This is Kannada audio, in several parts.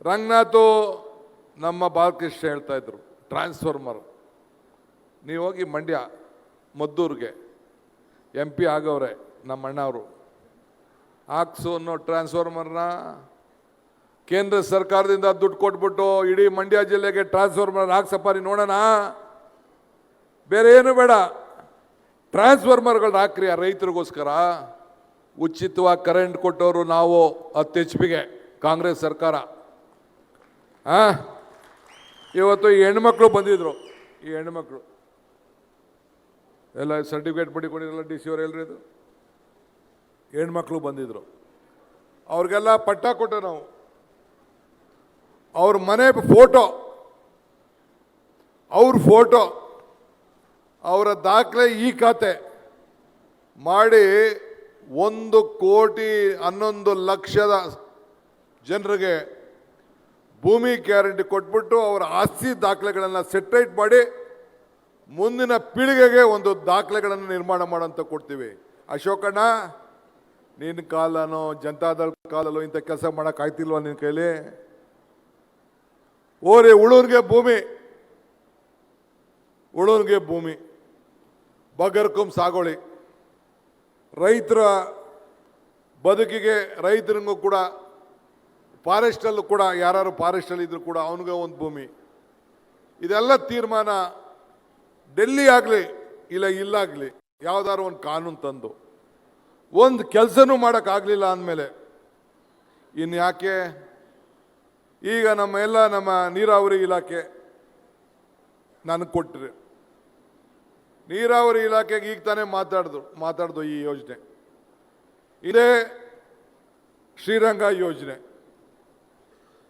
ರಂಗನಾಥು ನಮ್ಮ ಬಾಲಕೃಷ್ಣ ಹೇಳ್ತಾ ಇದ್ರು ಟ್ರಾನ್ಸ್ಫಾರ್ಮರ್. ನೀವು ಹೋಗಿ ಮಂಡ್ಯ ಮದ್ದೂರಿಗೆ MP ಆಗವ್ರೆ ನಮ್ಮ ಅಣ್ಣವರು. ಹಾಕ್ಸು ಅನ್ನೋ ಟ್ರಾನ್ಸ್ಫಾರ್ಮರ್ನ ಕೇಂದ್ರ ಸರ್ಕಾರದಿಂದ ದುಡ್ಡು ಕೊಟ್ಬಿಟ್ಟು ಇಡೀ ಮಂಡ್ಯ ಜಿಲ್ಲೆಗೆ ಟ್ರಾನ್ಸ್ಫಾರ್ಮರ್ ಹಾಕ್ಸಪ್ಪ ನೀನು ನೋಡೋಣ, ಬೇರೆ ಏನು ಬೇಡ, ಟ್ರಾನ್ಸ್ಫಾರ್ಮರ್ಗಳು ಹಾಕ್ರಿ ಆ ರೈತರಿಗೋಸ್ಕರ. ಉಚಿತವಾಗಿ ಕರೆಂಟ್ ಕೊಟ್ಟವರು ನಾವು 10 HP ಕಾಂಗ್ರೆಸ್ ಸರ್ಕಾರ. ಇವತ್ತು ಈ ಹೆಣ್ಮಕ್ಳು ಬಂದಿದ್ರು, ಈ ಹೆಣ್ಮಕ್ಳು ಎಲ್ಲ ಸರ್ಟಿಫಿಕೇಟ್ ಪಡಿಕೊಂಡಿರಲ್ಲ DC ಅವರು ಎಲ್ರಿ, ಇದು ಹೆಣ್ಮಕ್ಳು ಬಂದಿದ್ರು, ಅವ್ರಿಗೆಲ್ಲ ಪಟ್ಟ ಕೊಟ್ಟೆ ನಾವು. ಅವ್ರ ಮನೆ ಫೋಟೋ, ಅವ್ರ ಫೋಟೋ, ಅವರ ದಾಖಲೆ ಈ ಖಾತೆ ಮಾಡಿ 1,11,00,000 ಜನರಿಗೆ ಭೂಮಿ ಗ್ಯಾರಂಟಿ ಕೊಟ್ಬಿಟ್ಟು ಅವರ ಆಸ್ತಿ ದಾಖಲೆಗಳನ್ನು ಸೆಟ್ರೇಟ್ ಮಾಡಿ ಮುಂದಿನ ಪೀಳಿಗೆಗೆ ಒಂದು ದಾಖಲೆಗಳನ್ನು ನಿರ್ಮಾಣ ಮಾಡೋಂತ ಕೊಡ್ತೀವಿ. ಅಶೋಕಣ್ಣ, ನಿನ್ನ ಕಾಲನೋ ಜನತಾದಳ ಕಾಲಲ್ಲೋ ಇಂಥ ಕೆಲಸ ಮಾಡೋಕ್ಕಾಗ್ತಿಲ್ವ ನಿನ್ನ ಕೈಲಿ? ಓರಿ ಉಳೂರಿಗೆ ಭೂಮಿ, ಉಳೂರಿಗೆ ಭೂಮಿ, ಬಗರ್ಕುಂ ಸಾಗೋಳಿ, ರೈತರ ಬದುಕಿಗೆ, ರೈತರಿಗೂ ಕೂಡ ಫಾರೆಸ್ಟಲ್ಲೂ ಕೂಡ ಯಾರು ಫಾರೆಸ್ಟಲ್ಲಿ ಇದ್ರು ಕೂಡ ಅವನಿಗೆ ಒಂದು ಭೂಮಿ. ಇದೆಲ್ಲ ತೀರ್ಮಾನ ಡೆಲ್ಲಿ ಆಗಲಿ ಇಲ್ಲ ಇಲ್ಲಾಗಲಿ ಯಾವುದಾದ್ರು ಒಂದು ಕಾನೂನು ತಂದು ಒಂದು ಕೆಲಸನೂ ಮಾಡೋಕ್ಕಾಗಲಿಲ್ಲ ಅಂದಮೇಲೆ ಇನ್ನು ಯಾಕೆ? ಈಗ ನಮ್ಮ ನೀರಾವರಿ ಇಲಾಖೆ ನನಗೆ ಕೊಟ್ಟರೆ, ನೀರಾವರಿ ಇಲಾಖೆಗೆ ಈಗ ತಾನೇ ಮಾತಾಡ್ದು ಈ ಯೋಜನೆ, ಇದೇ ಶ್ರೀರಂಗ ಯೋಜನೆ.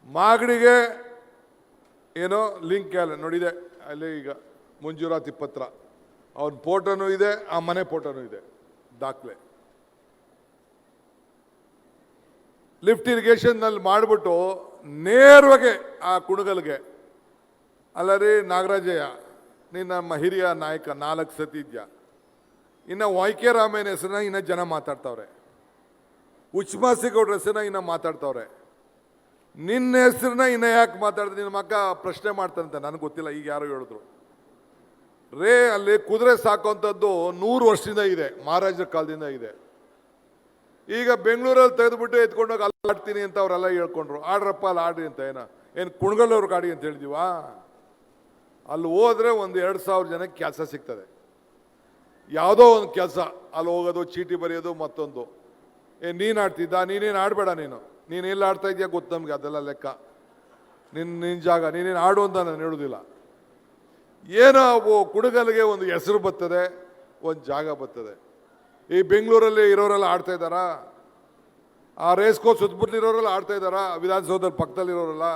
ಮಾಗಡಿಗೆ ಏನೋ ಲಿಂಕ್ ಅಲ್ಲ ನೋಡಿದೆ, ಅಲ್ಲಿ ಈಗ ಮಂಜೂರಾತಿ ಪತ್ರ, ಅವನ ಫೋಟೋನೂ ಇದೆ, ಆ ಮನೆ ಫೋಟೋನೂ ಇದೆ, ದಾಖಲೆ. ಲಿಫ್ಟ್ ಇರಿಗೇಷನ್ನಲ್ಲಿ ಮಾಡಿಬಿಟ್ಟು ನೇರವಾಗಿ ಆ ಕುಣಗಲ್ಗೆ, ಅಲ್ಲ ರೀ ನಾಗರಾಜಯ್ಯ, ನೀನು ನಮ್ಮ ಹಿರಿಯ ನಾಯಕ, 4 ಸತಿ ಇದೆಯಾ, ಇನ್ನು YK ರಾಮಯ್ಯನ ಹೆಸರನ್ನ ಇನ್ನು ಜನ ಮಾತಾಡ್ತಾವ್ರೆ, ಉಚ್ಮಾಸಿಗೌಡ್ರ ಹೆಸರನ್ನ ಇನ್ನು ಮಾತಾಡ್ತಾವ್ರೆ, ನಿನ್ನ ಹೆಸರನ್ನ ಇನ್ನು ಯಾಕೆ ಮಾತಾಡಿದ್ರೆ ನಿನ್ನ ಮಕ್ಕ ಪ್ರಶ್ನೆ ಮಾಡ್ತಾರಂತೆ, ನನಗೆ ಗೊತ್ತಿಲ್ಲ. ಈಗ ಯಾರು ಹೇಳಿದ್ರು ರೇ, ಅಲ್ಲಿ ಕುದುರೆ ಸಾಕುವಂಥದ್ದು 100 ವರ್ಷದಿಂದ ಇದೆ, ಮಹಾರಾಜರ ಕಾಲದಿಂದ ಇದೆ. ಈಗ ಬೆಂಗಳೂರಲ್ಲಿ ತೆಗೆದುಬಿಟ್ಟು ಎತ್ಕೊಂಡೋಗಿ ಅಲ್ಲಿ ಆಡ್ತೀನಿ ಅಂತ ಅವರೆಲ್ಲ ಹೇಳ್ಕೊಂಡ್ರು. ಆಡ್ರಪ್ಪ ಅಲ್ಲಿ ಆಡ್ರಿ ಅಂತ, ಏನು ಕುಣಗಲ್ಲವ್ರಿಗೆ ಆಡಿ ಅಂತ ಹೇಳಿದೀವಾ? ಅಲ್ಲಿ ಹೋದ್ರೆ ಒಂದು 2,000 ಜನಕ್ಕೆ ಕೆಲಸ ಸಿಗ್ತದೆ, ಯಾವುದೋ ಒಂದು ಕೆಲಸ. ಅಲ್ಲಿ ಹೋಗೋದು, ಚೀಟಿ ಬರೆಯೋದು, ಮತ್ತೊಂದು. ನೀನು ಆಡ್ತಿದ್ದ, ನೀನೇನು ಆಡಬೇಡ, ನೀನು ಎಲ್ಲಿ ಆಡ್ತಾ ಇದೆಯಾ ಗೊತ್ತು ನಮಗೆ, ಅದೆಲ್ಲ ಲೆಕ್ಕ. ನಿನ್ನ ಜಾಗ, ನೀನೇನು ಆಡು ಅಂತ ನಾನು ಹೇಳೋದಿಲ್ಲ. ಏನೋ ಅವು ಕುಣಗಲ್ಗೆ ಒಂದು ಹೆಸರು ಬರ್ತದೆ, ಒಂದು ಜಾಗ ಬರ್ತದೆ. ಈ ಬೆಂಗಳೂರಲ್ಲಿ ಇರೋರೆಲ್ಲ ಆಡ್ತಾ ಇದ್ದಾರಾ? ಆ ರೇಸ್ ಕೋರ್ಸ್ ಸುತ್ತಮುತ್ತಲಿರೋರೆಲ್ಲ ಆಡ್ತಾ ಇದ್ದಾರಾ? ವಿಧಾನಸೌಧದ ಪಕ್ಕದಲ್ಲಿರೋರೆಲ್ಲ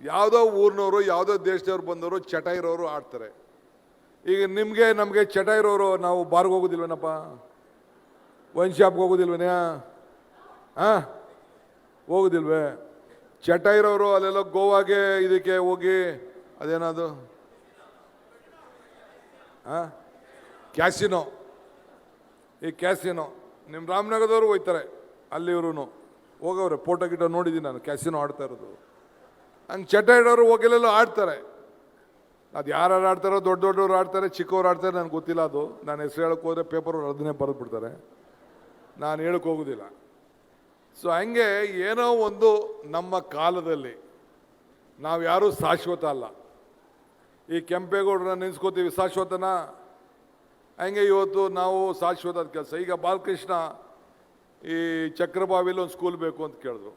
ಯಾವುದೋ ಊರಿನವರು, ಯಾವುದೋ ದೇಶದವ್ರು ಬಂದವರು, ಚಟ ಇರೋರು ಆಡ್ತಾರೆ. ಈಗ ನಮಗೆ ಚಟ ಇರೋರು, ನಾವು ಬಾರ್ಗೆ ಹೋಗೋದಿಲ್ವೇನಪ್ಪ, ವೈನ್ ಶಾಪ್ಗೆ ಹೋಗೋದಿಲ್ವೇನೇ? ಹೋಗೋದಿಲ್ವೇ? ಚಟ ಇರೋರು ಅಲ್ಲೆಲ್ಲ ಗೋವಾಗೆ ಇದಕ್ಕೆ ಹೋಗಿ, ಅದೇನದು ಕ್ಯಾಸಿನೋ, ಈ ಕ್ಯಾಸಿನೋ ನಿಮ್ಮ ರಾಮನಗರದವರು ಹೋಯ್ತಾರೆ, ಅಲ್ಲಿ ಇವರು ಹೋಗವ್ರೆ, ಫೋಟೋ ಗಿಟೋ ನೋಡಿದ್ದೀನಿ ನಾನು, ಕ್ಯಾಸಿನೋ ಆಡ್ತಾ ಇರೋದು. ಹಂಗೆ ಚಟ ಇಡೋರು ಹೋಗಿಲ್ಲೆಲ್ಲೋ ಆಡ್ತಾರೆ. ಅದು ಯಾರು ಆಡ್ತಾರೋ, ದೊಡ್ಡವರು ಆಡ್ತಾರೆ, ಚಿಕ್ಕವ್ರು ಆಡ್ತಾರೆ, ನನಗೆ ಗೊತ್ತಿಲ್ಲ. ಅದು ನಾನು ಹೆಸರು ಹೇಳಕ್ಕೆ ಹೋದರೆ ಪೇಪರ್ ಅದನ್ನೇ ಬರೆದು ಬಿಡ್ತಾರೆ, ನಾನು ಹೇಳಕ್ಕೆ ಹೋಗೋದಿಲ್ಲ. ಸೊ ಹಂಗೆ ಏನೋ ಒಂದು ನಮ್ಮ ಕಾಲದಲ್ಲಿ ನಾವು ಯಾರೂ ಶಾಶ್ವತ ಅಲ್ಲ. ಈ ಕೆಂಪೇಗೌಡರನ್ನ ನೆನೆಸ್ಕೋತೀವಿ, ಶಾಶ್ವತನ? ಹಂಗೆ ಇವತ್ತು ನಾವು ಶಾಶ್ವತದ ಕೆಲಸ. ಈಗ ಬಾಲಕೃಷ್ಣ ಈ ಚಕ್ರಬಾವಿಲಿ ಒಂದು ಸ್ಕೂಲ್ ಬೇಕು ಅಂತ ಕೇಳಿದ್ರು.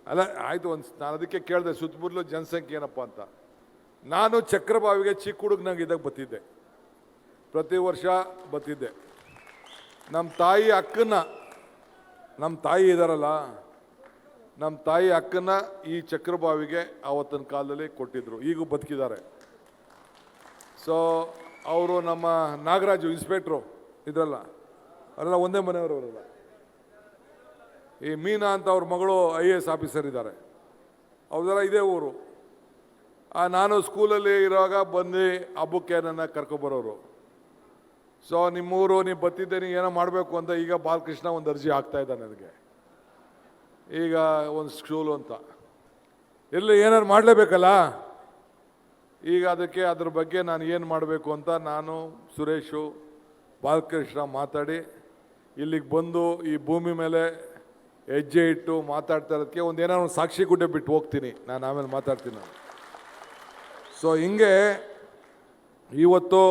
ಅಲ್ಲ ಆಯಿತು, ನಾನು ಅದಕ್ಕೆ ಕೇಳಿದೆ ಸುತ್ತಮುತ್ತಲು ಜನಸಂಖ್ಯೆ ಏನಪ್ಪ ಅಂತ. ನಾನು ಚಕ್ರಬಾವಿಗೆ ಚಿಕ್ಕ ಹುಡುಗನಾಗಿದ್ದಾಗ ಬರ್ತಿದ್ದೆ, ಪ್ರತಿ ವರ್ಷ ಬರ್ತಿದ್ದೆ. ನಮ್ಮ ತಾಯಿ ಅಕ್ಕನ, ನಮ್ಮ ತಾಯಿ ಇದ್ದಾರಲ್ಲ, ನಮ್ಮ ತಾಯಿ ಅಕ್ಕನ ಈ ಚಕ್ರಬಾವಿಗೆ ಆವತ್ತಿನ ಕಾಲದಲ್ಲಿ ಕೊಟ್ಟಿದ್ರು, ಈಗೂ ಬದುಕಿದ್ದಾರೆ. ಸೊ ಅವರು ನಮ್ಮ ನಾಗರಾಜು ಇನ್ಸ್ಪೆಕ್ಟ್ರು ಇದ್ರಲ್ಲ, ಅವರೆಲ್ಲ ಒಂದೇ ಮನೆಯವರು. ಅವರೆಲ್ಲ ಈ ಮೀನಾ ಅಂತ ಅವ್ರ ಮಗಳು IAS ಆಫೀಸರ್ ಇದ್ದಾರೆ, ಅವ್ರದೆಲ್ಲ ಇದೇ ಊರು. ನಾನು ಸ್ಕೂಲಲ್ಲಿ ಇರುವಾಗ ಬಂದು ಹಬ್ಬಕ್ಕೆ ನನ್ನ ಕರ್ಕೊಬರೋರು. ಸೊ ನಿಮ್ಮೂರು ನೀವು ಬರ್ತಿದ್ದೆ, ನೀವು ಏನೋ ಮಾಡಬೇಕು ಅಂತ ಈಗ ಬಾಲಕೃಷ್ಣ ಒಂದು ಅರ್ಜಿ ಆಗ್ತಾ ಇದ್ದಾನೆ ನನಗೆ. ಈಗ ಒಂದು ಸ್ಕೂಲು ಅಂತ ಎಲ್ಲಿ ಏನಾದ್ರು ಮಾಡಲೇಬೇಕಲ್ಲ. ಈಗ ಅದಕ್ಕೆ ಅದ್ರ ಬಗ್ಗೆ ನಾನು ಏನು ಮಾಡಬೇಕು ಅಂತ ನಾನು ಸುರೇಶು ಬಾಲಕೃಷ್ಣ ಮಾತಾಡಿ ಇಲ್ಲಿಗೆ ಬಂದು ಈ ಭೂಮಿ ಮೇಲೆ ಹೆಜ್ಜೆ ಇಟ್ಟು ಮಾತಾಡ್ತಾ ಇರೋದಕ್ಕೆ ಏನಾದ್ರು ಒಂದು ಸಾಕ್ಷಿ ಗುಡ್ಡೆ ಬಿಟ್ಟು ಹೋಗ್ತೀನಿ ನಾನು, ಆಮೇಲೆ ಮಾತಾಡ್ತೀನಿ ನಾನು. ಸೊ ಹಿಂಗೆ ಇವತ್ತು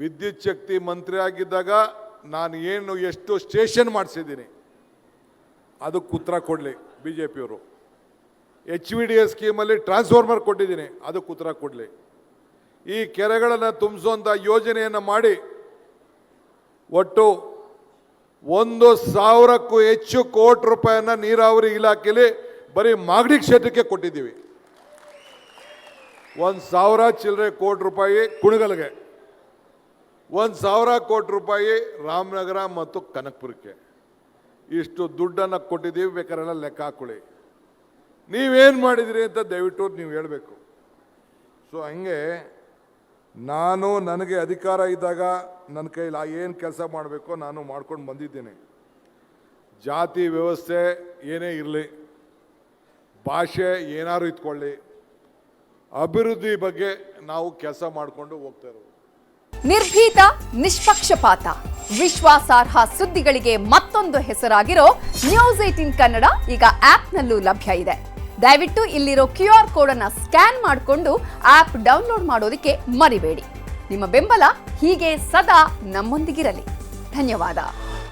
ವಿದ್ಯುತ್ ಶಕ್ತಿ ಮಂತ್ರಿ ಆಗಿದ್ದಾಗ ನಾನು ಎಷ್ಟು ಸ್ಟೇಷನ್ ಮಾಡಿಸಿದ್ದೀನಿ ಅದಕ್ಕೆ ಉತ್ತರ ಕೊಡಲಿ ಬಿ ಜೆ ಪಿಯವರು. HVDS ಸ್ಕೀಮಲ್ಲಿ ಟ್ರಾನ್ಸ್ಫಾರ್ಮರ್ ಕೊಟ್ಟಿದ್ದೀನಿ, ಅದಕ್ಕೆ ಉತ್ತರ ಕೊಡಲಿ. ಈ ಕೆರೆಗಳನ್ನು ತುಂಬಿಸುವಂಥ ಯೋಜನೆಯನ್ನು ಮಾಡಿ ಒಟ್ಟು 1,000ಕ್ಕೂ ಹೆಚ್ಚು ಕೋಟಿ ರೂಪಾಯಿಯನ್ನು ನೀರಾವರಿ ಇಲಾಖೆಯಲ್ಲಿ ಬರೀ ಮಾಗಡಿ ಕ್ಷೇತ್ರಕ್ಕೆ ಕೊಟ್ಟಿದ್ದೀವಿ. 1,000 ಚಿಲ್ಲರೆ ಕೋಟಿ ರೂಪಾಯಿ ಕುಣಗಲ್ಗೆ, 1,000 ಕೋಟಿ ರೂಪಾಯಿ ರಾಮನಗರ ಮತ್ತು ಕನಕಪುರಕ್ಕೆ. ಇಷ್ಟು ದುಡ್ಡನ್ನು ಕೊಟ್ಟಿದ್ದೀವಿ. ಬೇಕಾರೆಲ್ಲ ಲೆಕ್ಕ ಹಾಕೊಳ್ಳಿ. ನೀವೇನು ಮಾಡಿದಿರಿ ಅಂತ ದಯವಿಟ್ಟು ನೀವು ಹೇಳಬೇಕು. ಸೊ ಹಂಗೆ ನನಗೆ ಅಧಿಕಾರ ಇದ್ದಾಗ ನನ್ನ ಕೈಲಿ ಏನು ಕೆಲಸ ಮಾಡಬೇಕೋ ನಾನು ಮಾಡ್ಕೊಂಡು ಬಂದಿದ್ದೇನೆ. ಜಾತಿ ವ್ಯವಸ್ಥೆ ಏನೇ ಇರಲಿ, ಭಾಷೆ ಏನಾದ್ರು ಇಟ್ಕೊಳ್ಳಿ, ಅಭಿವೃದ್ಧಿ ಬಗ್ಗೆ ನಾವು ಕೆಲಸ ಮಾಡಿಕೊಂಡು ಹೋಗ್ತಾ ಇರೋದು. ನಿರ್ಭೀತ, ನಿಷ್ಪಕ್ಷಪಾತ, ವಿಶ್ವಾಸಾರ್ಹ ಸುದ್ದಿಗಳಿಗೆ ಮತ್ತೊಂದು ಹೆಸರಾಗಿರೋ ನ್ಯೂಸ್18 ಕನ್ನಡ ಈಗ ಆಪ್ನಲ್ಲೂ ಲಭ್ಯ ಇದೆ. ದಯವಿಟ್ಟು ಇಲ್ಲಿರೋ QR ಕೋಡ್ ಅನ್ನು ಸ್ಕ್ಯಾನ್ ಮಾಡಿಕೊಂಡು ಆಪ್ ಡೌನ್ಲೋಡ್ ಮಾಡೋದಕ್ಕೆ ಮರಿಬೇಡಿ. ನಿಮ್ಮ ಬೆಂಬಲ ಹೀಗೆ ಸದಾ ನಮ್ಮೊಂದಿಗಿರಲಿ. ಧನ್ಯವಾದ.